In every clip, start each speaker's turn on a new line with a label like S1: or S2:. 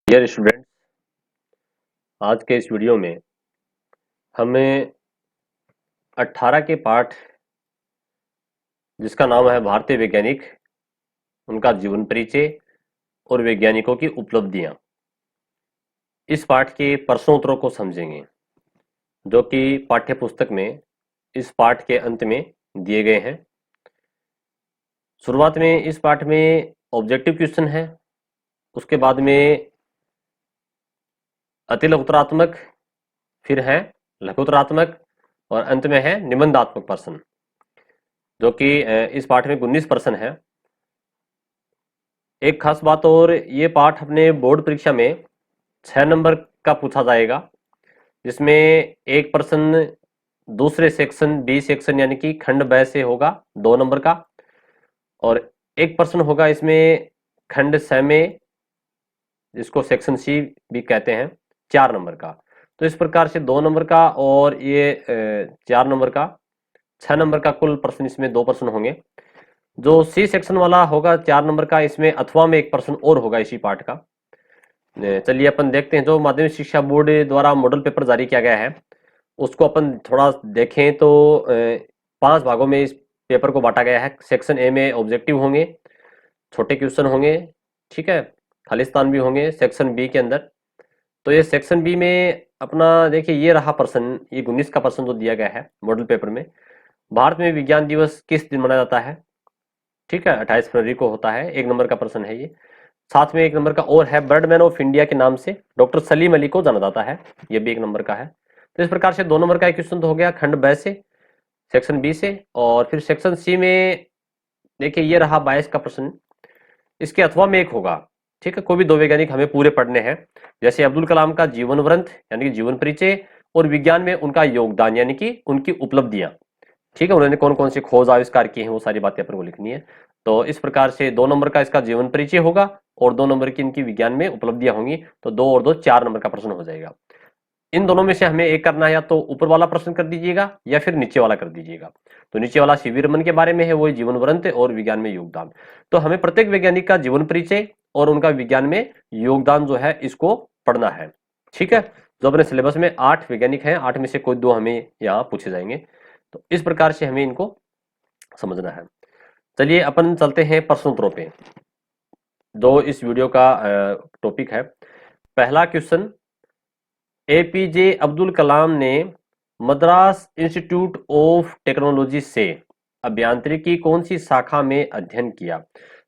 S1: Dear students, आज के इस वीडियो में हमें 18 के पाठ जिसका नाम है भारतीय वैज्ञानिक, उनका जीवन परिचय और वैज्ञानिकों की उपलब्धियां, इस पाठ के प्रश्नोत्तरों को समझेंगे जो कि पाठ्य पुस्तक में इस पाठ के अंत में दिए गए हैं। शुरुआत में इस पाठ में ऑब्जेक्टिव क्वेश्चन है, उसके बाद में अति लघुतरात्मक, फिर है लघुतरात्मक और अंत में है निबंधात्मक प्रश्न, जो कि इस पाठ में 19 प्रश्न है। एक खास बात और, ये पाठ अपने बोर्ड परीक्षा में 6 नंबर का पूछा जाएगा, जिसमें एक प्रश्न दूसरे सेक्शन बी सेक्शन यानी कि खंड ब से होगा 2 नंबर का, और एक प्रश्न होगा इसमें खंड स में, जिसको सेक्शन सी भी कहते हैं, 4 नंबर का। तो इस प्रकार से 2 नंबर का और ये 4 नंबर का, 6 नंबर का कुल प्रश्न इसमें 2 प्रश्न होंगे। जो सी सेक्शन वाला होगा 4 नंबर का, इसमें अथवा में एक प्रश्न और होगा इसी पाठ का। चलिए अपन देखते हैं। जो माध्यमिक शिक्षा बोर्ड द्वारा मॉडल पेपर जारी किया गया है उसको अपन थोड़ा देखें तो 5 भागों में इस पेपर को बांटा गया है। सेक्शन ए में ऑब्जेक्टिव होंगे, छोटे क्वेश्चन होंगे, ठीक है, खालिस्तान भी होंगे सेक्शन बी के अंदर। तो ये सेक्शन बी में अपना देखिए, ये रहा प्रश्न, ये 19 का प्रश्न जो दिया गया है मॉडल पेपर में। भारत में विज्ञान दिवस किस दिन मनाया जाता है? ठीक है, 28 फरवरी को होता है। 1 नंबर का प्रश्न है ये। साथ में 1 नंबर का और है, बर्डमैन ऑफ इंडिया के नाम से डॉक्टर सलीम अली को जाना जाता है, ये भी 1 नंबर का है। तो इस प्रकार से 2 नंबर का एक क्वेश्चन तो हो गया खंड ब से, सेक्शन बी से। और फिर सेक्शन सी में देखिए, ये रहा 22 का प्रश्न, इसके अथवा में एक होगा, ठीक है। कोई भी 2 वैज्ञानिक हमें पूरे पढ़ने हैं, जैसे अब्दुल कलाम का जीवन वृत्त यानी कि जीवन परिचय, और विज्ञान में उनका योगदान यानी कि उनकी उपलब्धियां, ठीक है, उन्होंने कौन कौन सी खोज आविष्कार किए हैं, वो सारी बातें अपन को लिखनी है। तो इस प्रकार से 2 नंबर का इसका जीवन परिचय होगा और 2 नंबर की इनकी विज्ञान में उपलब्धियां होंगी। तो 2 और 2 4 नंबर का प्रश्न हो जाएगा। इन दोनों में से हमें एक करना है, या तो ऊपर वाला प्रश्न कर दीजिएगा या फिर नीचे वाला कर दीजिएगा। तो नीचे वाला सीवी रमन के बारे में है, वो जीवन वृत्त और विज्ञान में योगदान। तो हमें प्रत्येक वैज्ञानिक का जीवन परिचय और उनका विज्ञान में योगदान जो है इसको पढ़ना है, ठीक है। जो अपने सिलेबस में 8 वैज्ञानिक हैं, 8 में से कोई 2 हमें यहाँ पूछे जाएंगे। तो इस प्रकार से हमें इनको समझना है। चलिए अपन चलते हैं प्रश्नोत्तरों पे, जो इस वीडियो का टॉपिक है। पहला क्वेश्चन, एपीजे अब्दुल कलाम ने मद्रास इंस्टीट्यूट ऑफ टेक्नोलॉजी से अभियांत्रिकी कौन सी शाखा में अध्ययन किया?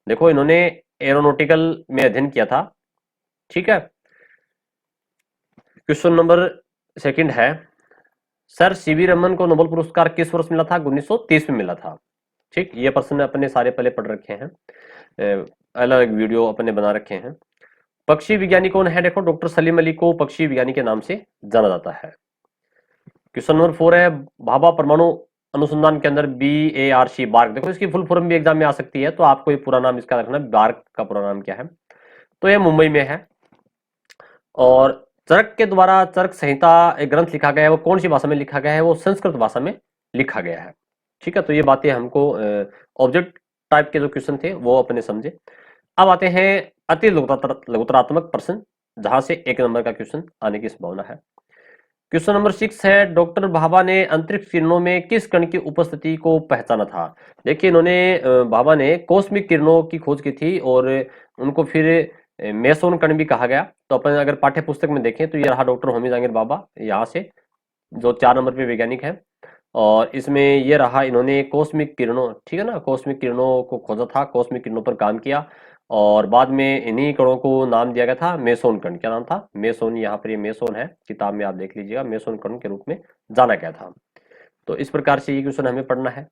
S1: देखो, इन्होंने एरोनॉटिकल में अध्ययन किया था, ठीक है। क्वेश्चन नंबर सेकंड है, सर सीवी रमन को नोबेल पुरस्कार किस वर्ष मिला था? 1930 में मिला था, ठीक। ये प्रश्न अपने सारे पहले पढ़ रखे हैं, अलग वीडियो अपने बना रखे हैं। पक्षी विज्ञानी कौन है? देखो, डॉक्टर सलीम अली को पक्षी विज्ञानी के नाम से जाना जाता है। क्वेश्चन नंबर 4 है, भाभा परमाणु अनुसंधान केंद्र BARC, बार्क। देखो, इसकी फुल फॉर्म भी एग्जाम में आ सकती है, तो आपको ये पूरा नाम इसका रखना, बार्क का पूरा नाम क्या है। तो ये मुंबई में है। और चरक के द्वारा चरक संहिता एक ग्रंथ लिखा गया है, वो कौन सी भाषा में लिखा गया है? वो संस्कृत भाषा में लिखा गया है, ठीक है। तो ये बातें हमको ऑब्जेक्ट टाइप के जो क्वेश्चन थे वो अपने समझे। अब आते हैं अति लघुतरात्मक प्रश्न, जहां से 1 नंबर का क्वेश्चन आने की संभावना है। क्वेश्चन नंबर 6 है, डॉक्टर भाभा ने अंतरिक्ष किरणों में किस कण की उपस्थिति को पहचाना था? देखिए, इन्होंने भाभा ने कॉस्मिक किरणों की खोज की थी, और उनको फिर मेसोन कण भी कहा गया। तो अपन अगर पाठ्य पुस्तक में देखें तो ये रहा डॉक्टर होमी जहांगीर भाभा, यहाँ से जो 4 नंबर पे वैज्ञानिक है। और इसमें ये रहा, इन्होंने कॉस्मिक किरणों, ठीक है ना, कॉस्मिक किरणों को खोजा था, कॉस्मिक किरणों पर काम किया, और बाद में इन्हीं कणों को नाम दिया गया था मेसोन कण। क्या नाम था? मेसोन। यहाँ पर ये मेसोन है, किताब में आप देख लीजिएगा, मेसोन कण के रूप में जाना गया था। तो इस प्रकार से ये क्वेश्चन हमें पढ़ना है।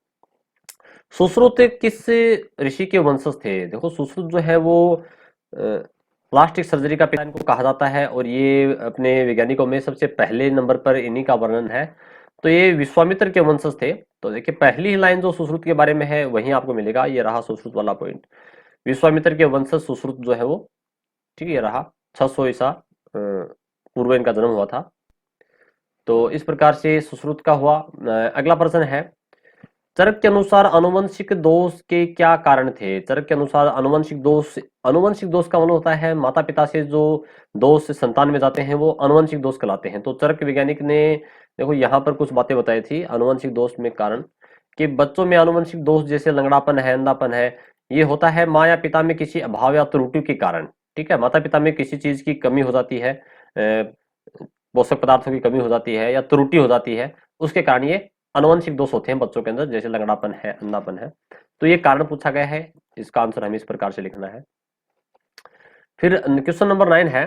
S1: सुश्रुत किस ऋषि के वंशज थे? देखो, सुश्रुत जो है वो प्लास्टिक सर्जरी का पिता इनको कहा जाता है, और ये अपने वैज्ञानिकों में सबसे पहले नंबर पर इन्हीं का वर्णन है। तो ये विश्वामित्र के वंशज थे। तो देखिए, पहली ही लाइन जो सुश्रुत के बारे में है वहीं आपको मिलेगा, ये रहा सुश्रुत वाला पॉइंट। विश्वामित्र के वंशज सुश्रुत जो है वो, ठीक है, ये रहा। 600 ईसा पूर्व इनका जन्म हुआ था। तो इस प्रकार से सुश्रुत का हुआ। अगला प्रश्न है, चरक के अनुसार आनुवंशिक दोष के क्या कारण थे? चरक के अनुसार आनुवंशिक दोष का मतलब होता है माता पिता से जो दोष संतान में जाते हैं वो आनुवंशिक दोष कहलाते हैं। तो चरक वैज्ञानिक ने देखो यहाँ पर कुछ बातें बताई थी आनुवंशिक दोष में कारण, कि बच्चों में आनुवंशिक दोष जैसे लंगड़ापन है, अंधापन है, ये होता है माँ या पिता में किसी अभाव या त्रुटि के कारण। ठीक है, माता पिता में किसी चीज की कमी हो जाती है, पोषक पदार्थों की कमी हो जाती है या त्रुटि हो जाती है, उसके कारण ये आनुवंशिक दोष होते हैं बच्चों के अंदर, जैसे लंगड़ापन है, अंधापन है। तो ये कारण पूछा गया है, इसका आंसर हमें इस प्रकार से लिखना है। फिर क्वेश्चन नंबर 9 है,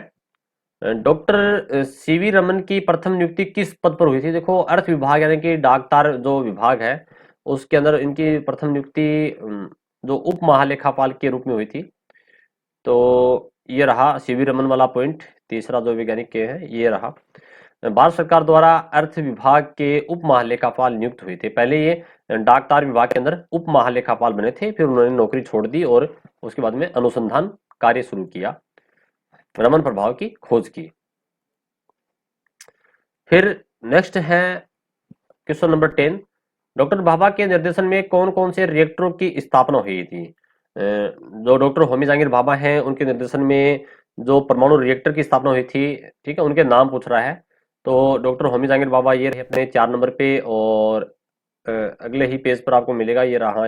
S1: डॉक्टर सीवी रमन की प्रथम नियुक्ति किस पद पर हुई थी? देखो अर्थ विभाग यानी कि डाकतार जो विभाग है उसके अंदर इनकी प्रथम नियुक्ति जो उप महालेखापाल के रूप में हुई थी। तो ये रहा सीवी रमन वाला पॉइंट, तीसरा जो वैज्ञानिक के है ये रहा। भारत सरकार द्वारा अर्थ विभाग के उप महालेखापाल नियुक्त हुए थे। पहले ये डाकतार विभाग के अंदर उप महालेखापाल बने थे, फिर उन्होंने नौकरी छोड़ दी और उसके बाद में अनुसंधान कार्य शुरू किया, रमन प्रभाव की खोज की। फिर नेक्स्ट है क्वेश्चन नंबर 10, डॉक्टर भाभा के निर्देशन में कौन कौन से रिएक्टरों की स्थापना हुई थी? जो डॉक्टर होमी जहांगीर भाभा हैं उनके निर्देशन में जो परमाणु रिएक्टर की स्थापना हुई थी, ठीक है, उनके नाम पूछ रहा है। तो डॉक्टर होमी जहांगीर भाभा ये रहे अपने 4 नंबर पे, और अगले ही पेज पर आपको मिलेगा, ये रहा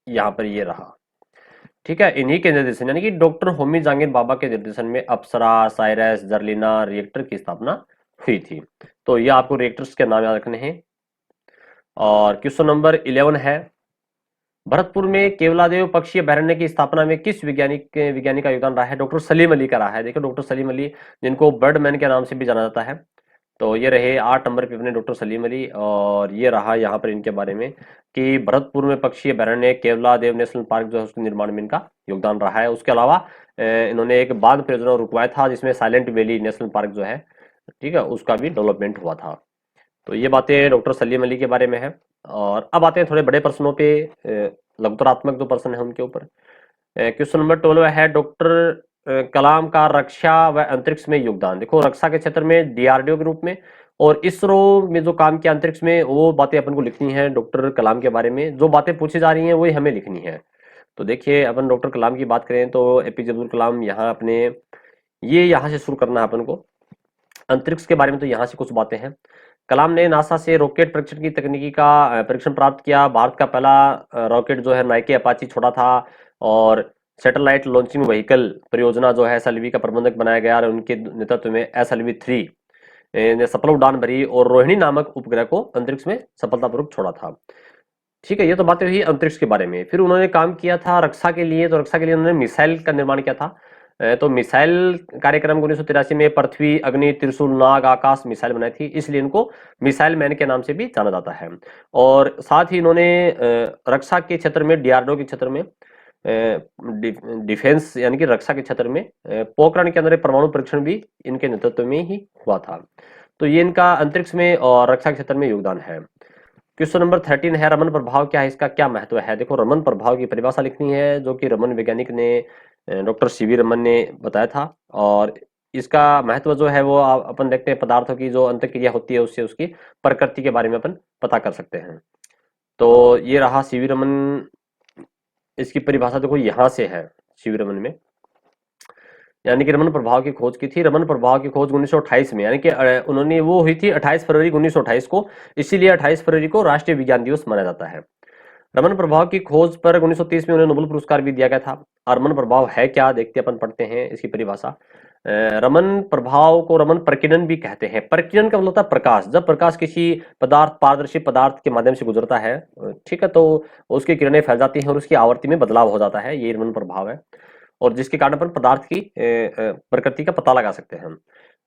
S1: यहाँ पर ये रहा। ठीक है, इन्हीं के निर्देशन यानी कि डॉक्टर होमी जहांगीर भाभा के निर्देशन में अप्सरा, साइरस, जर्लिना रिएक्टर की स्थापना हुई थी। तो ये आपको रिएक्टर्स के नाम याद रखने हैं। और क्वेश्चन नंबर 11 है, भरतपुर में केवलादेव पक्षी अभयारण्य की स्थापना में किस वैज्ञानिक का योगदान रहा है? डॉक्टर सलीम अली का रहा है। देखो डॉक्टर सलीम अली जिनको बर्डमैन के नाम से भी जाना जाता है। तो ये रहे 8 नंबर पे अपने डॉक्टर सलीम अली, और ये रहा यहाँ पर इनके बारे में कि भरतपुर में पक्षी अभयारण्य केवलादेव नेशनल पार्क जो है उसके निर्माण में इनका योगदान रहा है। उसके अलावा इन्होंने एक बांध परियोजना रुकवाया था जिसमें साइलेंट वैली नेशनल पार्क जो है, ठीक है, उसका भी डेवलपमेंट हुआ था। तो ये बातें डॉक्टर सलीम अली के बारे में है। और अब आते हैं थोड़े बड़े प्रश्नों पे, लघुतरात्मक जो प्रश्न है उनके ऊपर। क्वेश्चन नंबर 12 है, डॉक्टर कलाम का रक्षा व अंतरिक्ष में योगदान। देखो रक्षा के क्षेत्र में डीआरडीओ के रूप में और इसरो में जो काम किया अंतरिक्ष में, वो बातें अपन को लिखनी है डॉक्टर कलाम के बारे में। जो बातें पूछी जा रही हैं वही हमें लिखनी है। तो देखिए अपन डॉक्टर कलाम की बात करें तो एपीजे अब्दुल कलाम, यहाँ अपने ये यहाँ से शुरू करना है अपन को। अंतरिक्ष के बारे में तो यहाँ से कुछ बातें हैं। कलाम ने नासा से रॉकेट परीक्षण की तकनीकी का परीक्षण प्राप्त किया। भारत का पहला रॉकेट जो है नाइके अपाची छोड़ा था, और सैटेलाइट लॉन्चिंग व्हीकल परियोजना जो है एसएलवी का प्रबंधक बनाया गया, और उनके नेतृत्व में एसएलवी 3 ने सफल उड़ान भरी और रोहिणी नामक उपग्रह को अंतरिक्ष में सफलतापूर्वक छोड़ा था। ठीक है, ये तो बातें हुई अंतरिक्ष के बारे में। फिर उन्होंने काम किया था रक्षा के लिए, तो रक्षा के लिए उन्होंने मिसाइल का निर्माण किया था। तो मिसाइल कार्यक्रम 1983 में पृथ्वी, अग्नि, त्रिशूल, नाग, आकाश मिसाइल बनाई थी, इसलिए इनको मिसाइल मैन के नाम से भी जाना जाता है। और साथ ही इन्होंने रक्षा के क्षेत्र में, डीआरडीओ के क्षेत्र में, डिफेंस यानी कि रक्षा के क्षेत्र में पोखरण के अंदर परमाणु परीक्षण भी इनके नेतृत्व में ही हुआ था। तो ये इनका अंतरिक्ष में और रक्षा के क्षेत्र में योगदान है। क्वेश्चन नंबर 13 है, रमन प्रभाव क्या है, इसका क्या महत्व है? देखो रमन प्रभाव की परिभाषा लिखनी है जो कि रमन वैज्ञानिक ने डॉक्टर सीवी रमन ने बताया था। और इसका महत्व जो है वो अपन देखते हैं, पदार्थों की जो अंतःक्रिया होती है उससे उसकी प्रकृति के बारे में अपन पता कर सकते हैं। तो ये रहा सीवी रमन, इसकी परिभाषा देखो यहाँ से है सीवी रमन में, यानी कि रमन प्रभाव की खोज की थी। रमन प्रभाव की खोज 1928 में, यानी कि उन्होंने वो हुई थी 28 फरवरी 1928 को, इसीलिए 28 फरवरी को राष्ट्रीय विज्ञान दिवस माना जाता है। रमन प्रभाव की खोज पर 1930 में उन्हें नोबेल पुरस्कार भी दिया गया था। और रमन प्रभाव है क्या, देखते अपन पढ़ते हैं इसकी परिभाषा। रमन प्रभाव को रमन प्रकीर्णन भी कहते हैं। प्रकीर्णन का मतलब होता है प्रकाश। जब प्रकाश किसी पदार्थ, पारदर्शी पदार्थ के माध्यम से गुजरता है, ठीक है, तो उसकी किरणें फैल जाती हैं और उसकी आवृत्ति में बदलाव हो जाता है, ये रमन प्रभाव है। और जिसके कारण अपन पदार्थ की प्रकृति का पता लगा सकते हैं हम,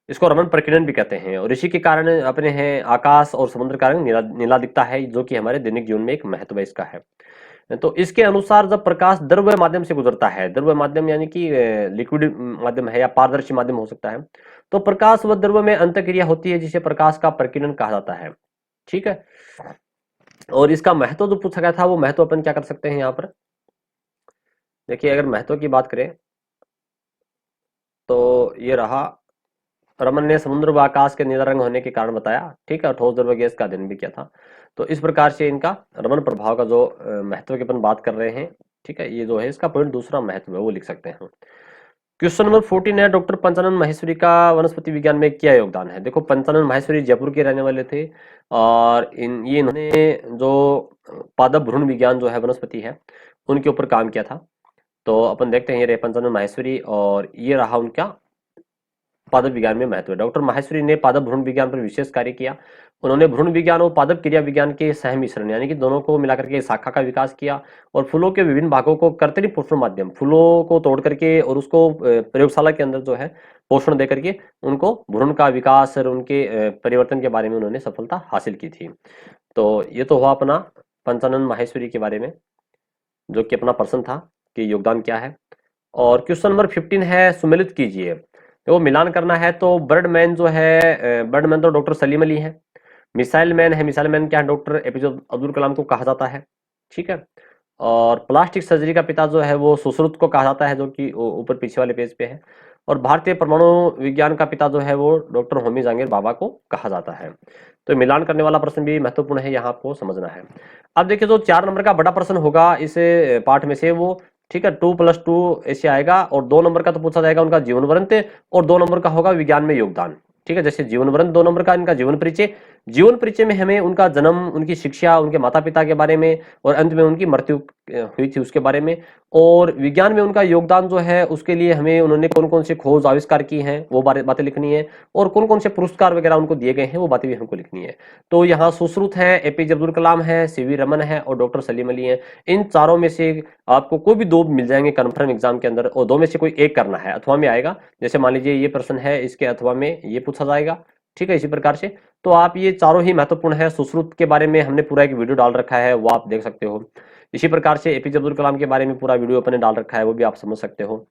S1: इसको रमन प्रकीर्णन भी कहते हैं। और इसी के कारण अपने हैं आकाश और समुद्र का रंग नीला नीला दिखता है, जो कि हमारे दैनिक जीवन में एक महत्व इसका है। तो इसके अनुसार जब प्रकाश द्रव्य माध्यम से गुजरता है, द्रव्य माध्यम यानी कि लिक्विड माध्यम है या पारदर्शी माध्यम हो सकता है, तो प्रकाश व द्रव्य में अंतःक्रिया होती है जिसे प्रकाश का प्रकीर्णन कहा जाता है। ठीक है, और इसका महत्व जो पूछा गया था वो महत्व अपन क्या कर सकते हैं यहाँ पर देखिए। अगर महत्व की बात करें तो ये रहा रमन ने समुद्र व आकाश के नीला रंग होने के कारण बताया, ठीक है, और ठोस द्रव्य गैस का अध्ययन भी किया था। तो इस प्रकार से इनका रमन प्रभाव का जो महत्व की अपन बात कर रहे हैं, ठीक है, ये जो है इसका पॉइंट दूसरा महत्व है वो लिख सकते हैं हम। क्वेश्चन नंबर 14 है, डॉक्टर पंचानन माहेश्वरी का वनस्पति विज्ञान में क्या योगदान है? देखो, पंचानन माहेश्वरी जयपुर के रहने वाले थे और इन्होंने जो पादप भ्रूण विज्ञान जो है वनस्पति है उनके ऊपर काम किया था। तो अपन देखते हैं, ये रहे पंचानन माहेश्वरी और ये रहा उनका पादप विज्ञान में महत्व है। डॉक्टर माहेश्वरी ने पादप भ्रूण विज्ञान पर विशेष कार्य किया। उन्होंने भ्रूण विज्ञान और पादप क्रिया विज्ञान के सहमिश्रण यानी कि दोनों को मिलाकर के शाखा का विकास किया और फूलों के विभिन्न भागों को कृत्रिम पोषण माध्यम, फूलों को तोड़ करके और उसको प्रयोगशाला के अंदर जो है पोषण दे करके उनको भ्रूण का विकास और उनके परिवर्तन के बारे में उन्होंने सफलता हासिल की थी। तो ये तो हुआ अपना पंचानन माहेश्वरी के बारे में, जो कि अपना प्रश्न था कि योगदान क्या है। और क्वेश्चन नंबर 15 है, सुमेलित कीजिए। तो मिलान करना है तो बर्डमैन जो है, बर्डमैन तो डॉक्टर सलीम अली है। मिसाइल मैन है, मिसाइल मैन क्या है? डॉक्टर एपीजे अब्दुल कलाम को कहा जाता है, ठीक है। और प्लास्टिक सर्जरी का पिता जो है वो सुश्रुत को कहा जाता है, जो कि ऊपर पीछे वाले पेज पे है। और भारतीय परमाणु विज्ञान का पिता जो है वो डॉक्टर होमी जहांगीर बाबा को कहा जाता है। तो मिलान करने वाला प्रश्न भी महत्वपूर्ण है, यहाँ आपको समझना है। अब देखिए, जो 4 नंबर का बड़ा प्रश्न होगा इस पाठ में से वो, ठीक है, 2+2 ऐसे आएगा और 2 नंबर का तो पूछा जाएगा उनका जीवन वृत्त और 2 नंबर का होगा विज्ञान में योगदान, ठीक है। जैसे जीवन वृत्त 2 नंबर का, इनका जीवन परिचय, जीवन परिचय में हमें उनका जन्म, उनकी शिक्षा, उनके माता पिता के बारे में और अंत में उनकी मृत्यु हुई थी उसके बारे में। और विज्ञान में उनका योगदान जो है उसके लिए हमें उन्होंने कौन कौन से खोज आविष्कार की हैं वो बातें लिखनी है और कौन कौन से पुरस्कार वगैरह उनको दिए गए हैं वो बातें भी हमको लिखनी है। तो यहाँ सुश्रुत है, एपीजे अब्दुल कलाम है, सीवी रमन है और डॉक्टर सलीम अली है। इन चारों में से आपको कोई भी 2 मिल जाएंगे कन्फर्म एग्जाम के अंदर और 2 में से कोई एक करना है, अथवा में आएगा। जैसे मान लीजिए ये प्रश्न है, इसके अथवा में ये पूछा जाएगा, ठीक है, इसी प्रकार से। तो आप ये चारों ही महत्वपूर्ण है। सुश्रुत के बारे में हमने पूरा एक वीडियो डाल रखा है, वो आप देख सकते हो। इसी प्रकार से एपीजे अब्दुल कलाम के बारे में पूरा वीडियो अपने डाल रखा है, वो भी आप समझ सकते हो।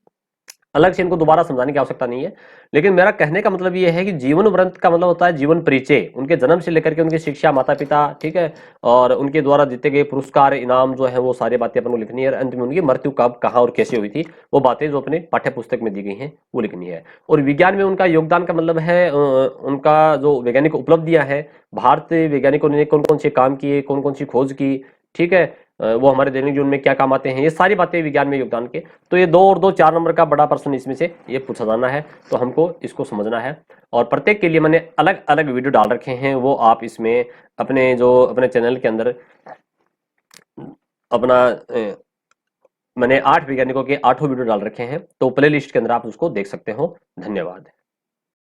S1: अलग से इनको दोबारा समझाने की आवश्यकता नहीं है। लेकिन मेरा कहने का मतलब ये है कि जीवन वृत्त का मतलब होता है जीवन परिचय, उनके जन्म से लेकर के उनकी शिक्षा, माता पिता, ठीक है, और उनके द्वारा जीते गए पुरस्कार, इनाम जो है वो सारी बातें अपन को लिखनी है। और अंत में उनकी मृत्यु कब, कहाँ और कैसे हुई थी वो बातें जो अपने पाठ्य पुस्तक में दी गई हैं वो लिखनी है। और विज्ञान में उनका योगदान का मतलब है उनका जो वैज्ञानिक उपलब्धियां हैं, भारतीय वैज्ञानिकों ने कौन कौन से काम किए, कौन कौन सी खोज की, ठीक है, वो हमारे दैनिक जीवन में क्या काम आते हैं, ये सारी बातें विज्ञान में योगदान के। तो ये 2 और 2 4 नंबर का बड़ा प्रश्न इसमें से ये पूछा जाना है, तो हमको इसको समझना है। और प्रत्येक के लिए मैंने अलग अलग वीडियो डाल रखे हैं, वो आप इसमें अपने चैनल के अंदर अपना मैंने 8 वैज्ञानिकों के 8 वीडियो डाल रखे हैं, तो प्ले लिस्ट के अंदर आप उसको देख सकते हो। धन्यवाद।